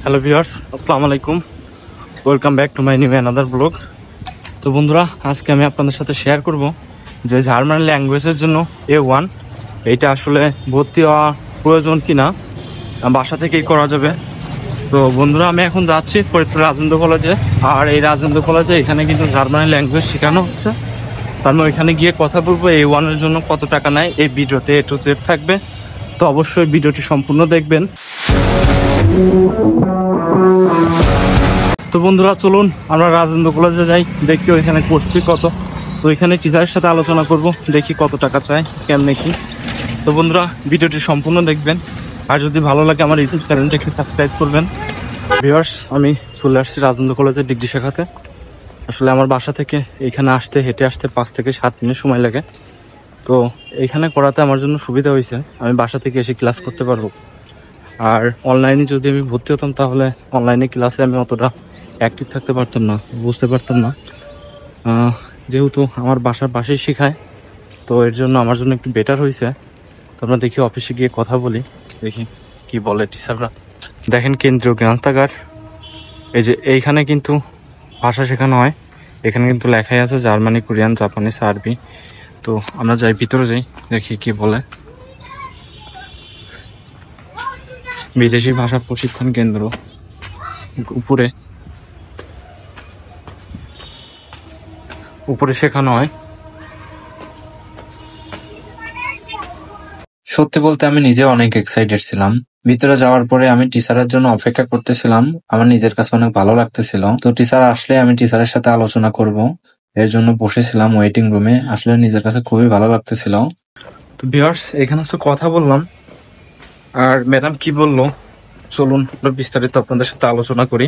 Hello viewers, আসসালামু আলাইকুম। Welcome back to my new another blog. তো বন্ধুরা, আজকে আমি আপনাদের সাথে শেয়ার করব যে জার্মান ল্যাঙ্গুয়েজের জন্য A1 এইটা আসলে ভর্তি হওয়া প্রয়োজন কিনা, বাসা থেকেই করা যাবে। তো বন্ধুরা, আমি এখন যাচ্ছি ফরিদপুর রাজেন্দ্র কলেজে। আর এই রাজেন্দ্র কলেজে এখানে কিন্তু জার্মান ল্যাঙ্গুয়েজ শেখানো হচ্ছে। তার মানে ওইখানে গিয়ে কথা বলবো A1 এর জন্য কত টাকা নেয়। এই ভিডিওতে A to Z থাকবে, তো অবশ্যই ভিডিওটি সম্পূর্ণ দেখবেন। তো বন্ধুরা, চলুন আমরা রাজেন্দ্র কলেজে যাই, দেখি ওইখানে কোর্স ফি কত। তো এখানে টিচারের সাথে আলোচনা করব, দেখি কত টাকা চায়, কেমন কি। তো বন্ধুরা, ভিডিওটি সম্পূর্ণ দেখবেন। আর যদি ভালো লাগে আমার ইউটিউব চ্যানেলটাকে সাবস্ক্রাইব করবেন। ভিউয়ার্স, আমি চলে আসছি রাজেন্দ্র কলেজের ডিগ্রি শেখাতে। আসলে আমার বাসা থেকে এইখানে হেঁটে আসতে 5 থেকে 7 মিনিট সময় লাগে। তো এইখানে করাতে আমার জন্য সুবিধা হয়েছে, আমি বাসা থেকে এসে ক্লাস করতে পারবো। আর অনলাইনে যদি আমি ভর্তি হতাম, তাহলে অনলাইনে ক্লাসে আমি অতটা অ্যাক্টিভ থাকতে পারতাম না, বুঝতে পারতাম না। যেহেতু আমার বাসার পাশেই শেখায়, তো এর জন্য আমার জন্য একটু বেটার হয়েছে। তো আমরা দেখি অফিসে গিয়ে কথা বলি, দেখি কি বলে টিচাররা। দেখেন, কেন্দ্রীয় গ্রন্থাগার, এই যে এইখানে কিন্তু ভাষা শেখানো হয়। এখানে কিন্তু লেখাই আছে জার্মানি, কোরিয়ান, জাপানিজ, আরবি। তো আমরা যাই, ভিতরে যাই, দেখি কি বলে। বিদেশি ভাষা প্রশিক্ষণ কেন্দ্র, উপরে শেখানো হয়। সত্যি বলতে আমি নিজে অনেক এক্সাইটেড ছিলাম। ভিতরে যাওয়ার পরে আমি টিচারের জন্য অপেক্ষা করতেছিলাম। আমার নিজের কাছে অনেক ভালো লাগতেছিল। তো টিচার আসলে আমি টিচারের সাথে আলোচনা করব, এর জন্য বসেছিলাম ওয়েটিং রুমে। আসলে নিজের কাছে খুবই ভালো লাগতেছিল। তো ভিউয়ার্স, এখানে তো কথা বললাম, আর ম্যাডাম কি বললো চলুন বিস্তারিত আপনাদের সাথে আলোচনা করি।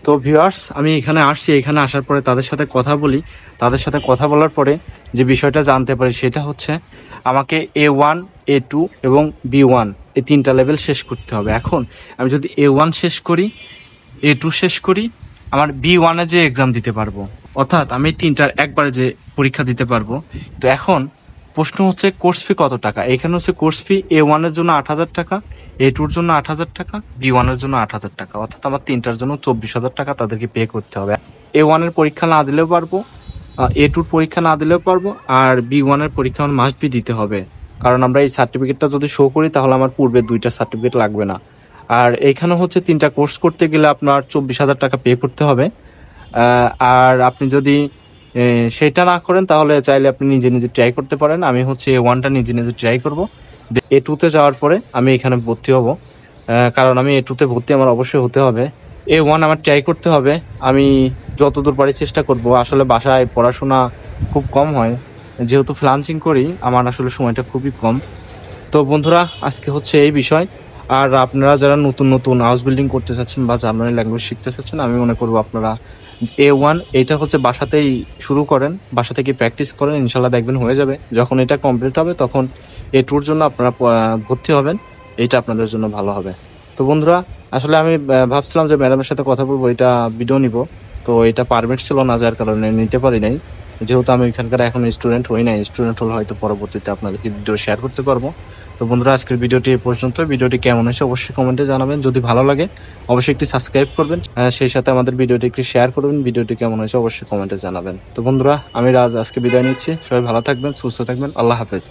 তো ভিউয়ার্স, আমি এখানে আসছি, এখানে আসার পরে তাদের সাথে কথা বলি। তাদের সাথে কথা বলার পরে যে বিষয়টা জানতে পারি সেটা হচ্ছে আমাকে A1, A2 এবং B1 এই 3টা লেভেল শেষ করতে হবে। এখন আমি যদি A1 শেষ করি, A2 শেষ করি, আমার B1-এ যে এক্সাম দিতে পারবো, অর্থাৎ আমি 3টার একবারে যে পরীক্ষা দিতে পারবো। তো এখন প্রশ্ন হচ্ছে কোর্স ফি কত টাকা। এখানে হচ্ছে কোর্স ফি A1 এর জন্য 8,000 টাকা, A2 এর জন্য 8,000 টাকা, B1 এর জন্য 8,000 টাকা, অর্থাৎ আমার 3টার জন্য 24,000 টাকা তাদেরকে পে করতে হবে। A1 এর পরীক্ষা না দিলেও পারবো, A2 পরীক্ষা না দিলেও পারবো, আর B1 এর পরীক্ষা আমার মাস্ট বি দিতে হবে। কারণ আমরা এই সার্টিফিকেটটা যদি শো করি, তাহলে আমার পূর্বে 2টা সার্টিফিকেট লাগবে না। আর এইখানে হচ্ছে 3টা কোর্স করতে গেলে আপনার 24,000 টাকা পে করতে হবে। আর আপনি যদি সেটা না করেন, তাহলে চাইলে আপনি নিজে নিজে ট্রাই করতে পারেন। আমি হচ্ছে A1টা নিজে নিজে ট্রাই করবো। A2-তে যাওয়ার পরে আমি এখানে ভর্তি হব, কারণ আমি A2-তে ভর্তি আমার অবশ্যই হতে হবে। A1 আমার ট্রাই করতে হবে, আমি যতদূর পারি চেষ্টা করব। আসলে বাসায় পড়াশোনা খুব কম হয়, যেহেতু ফ্রিল্যান্সিং করি, আমার আসলে সময়টা খুবই কম। তো বন্ধুরা, আজকে হচ্ছে এই বিষয়। আর আপনারা যারা নতুন নতুন হাউস বিল্ডিং করতে চাচ্ছেন বা জার্মানি ল্যাঙ্গুয়েজ শিখতে চাচ্ছেন, আমি মনে করবো আপনারা A1 এইটা হচ্ছে বাসাতেই শুরু করেন, বাসা থেকে প্র্যাকটিস করেন, ইনশাল্লাহ দেখবেন হয়ে যাবে। যখন এটা কমপ্লিট হবে, তখন A2-র জন্য আপনারা ভর্তি হবেন, এইটা আপনাদের জন্য ভালো হবে। তো বন্ধুরা, আসলে আমি ভাবছিলাম যে ম্যাডামের সাথে কথা বলবো, এটা ভিডিও নিব। তো এটা পারমিট ছিল না, যার কারণে নিতে পারি নাই। যেহেতু আমি এখানকার এখন স্টুডেন্ট হই নাই, স্টুডেন্ট হলে হয়তো পরবর্তীতে আপনাদেরকে ভিডিও শেয়ার করতে পারবো। তো বন্ধুরা, আজকের ভিডিওটি এই পর্যন্ত। ভিডিওটি কেমন হয়েছে অবশ্যই কমেন্টে জানাবেন। যদি ভালো লাগে অবশ্যই একটি সাবস্ক্রাইব করবেন, সেই সাথে আমাদের ভিডিওটি একটু শেয়ার করবেন। ভিডিওটি কেমন হয়েছে অবশ্যই কমেন্টে জানাবেন। তো বন্ধুরা, আমি আজকে বিদায় নিচ্ছি। সবাই ভালো থাকবেন, সুস্থ থাকবেন। আল্লাহ হাফেজ।